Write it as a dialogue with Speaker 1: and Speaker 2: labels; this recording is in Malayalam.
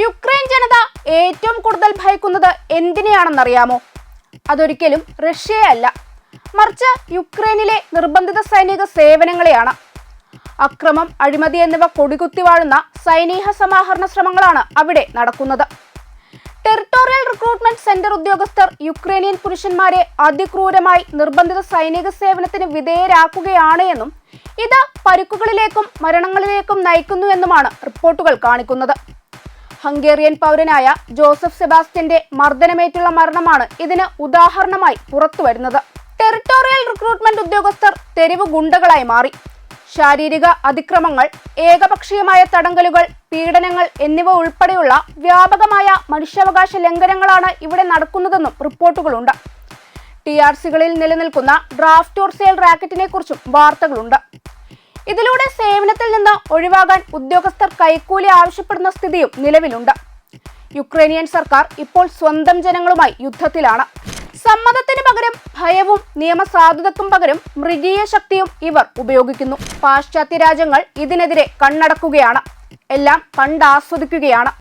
Speaker 1: യുക്രൈൻ ജനത ഏറ്റവും കൂടുതൽ ഭയക്കുന്നത് എന്തിനെയാണെന്നറിയാമോ? അതൊരിക്കലും റഷ്യയല്ല, മറിച്ച് യുക്രൈനിലെ നിർബന്ധിത സൈനിക സേവനങ്ങളെയാണ്. അക്രമം, അഴിമതി എന്നിവ കൊടികുത്തി വാഴുന്ന സൈനിക സമാഹരണ ശ്രമങ്ങളാണ് അവിടെ നടക്കുന്നത്. ടെറിട്ടോറിയൽ റിക്രൂട്ട്മെന്റ് സെന്റർ ഉദ്യോഗസ്ഥർ യുക്രൈനിയൻ പുരുഷന്മാരെ അതിക്രൂരമായി നിർബന്ധിത സൈനിക സേവനത്തിന് വിധേയരാക്കുകയാണ് എന്നും ഇത് പരിക്കുകളിലേക്കും മരണങ്ങളിലേക്കും നയിക്കുന്നുവെന്നുമാണ് റിപ്പോർട്ടുകൾ കാണിക്കുന്നത്. ഹംഗേറിയൻ പൗരനായ ജോസഫ് സെബാസ്റ്റ്യന്റെ മർദ്ദനമേറ്റുള്ള മരണമാണ് ഇതിന് ഉദാഹരണമായി പുറത്തുവരുന്നത്. ടെറിട്ടോറിയൽ റിക്രൂട്ട്മെന്റ് ഉദ്യോഗസ്ഥർ തെരുവ് ഗുണ്ടകളായി മാറി. ശാരീരിക അതിക്രമങ്ങൾ, ഏകപക്ഷീയമായ തടങ്കലുകൾ, പീഡനങ്ങൾ എന്നിവ ഉൾപ്പെടെയുള്ള വ്യാപകമായ മനുഷ്യാവകാശ ലംഘനങ്ങളാണ് ഇവിടെ നടക്കുന്നതെന്നും റിപ്പോർട്ടുകളുണ്ട്. TRCകളിൽ നിലനിൽക്കുന്ന ഡ്രാഫ്റ്റ് ഓർ സെയിൽ റാക്കറ്റിനെ കുറിച്ചും വാർത്തകളുണ്ട്. ഇതിലൂടെ സേവനത്തിൽ നിന്ന് ഒഴിവാകാൻ ഉദ്യോഗസ്ഥർ കൈക്കൂലി ആവശ്യപ്പെടുന്ന സ്ഥിതിയും നിലവിലുണ്ട്. യുക്രൈനിയൻ സർക്കാർ ഇപ്പോൾ സ്വന്തം ജനങ്ങളുമായി യുദ്ധത്തിലാണ്. സമ്മതത്തിന് പകരം ഭയവും നിയമസാധുതയ്ക്കും പകരം മൃഗീയ ശക്തിയും ഇവർ ഉപയോഗിക്കുന്നു. പാശ്ചാത്യ രാജ്യങ്ങൾ ഇതിനെതിരെ കണ്ണടക്കുകയാണ്, എല്ലാം കണ്ടാസ്വദിക്കുകയാണ്.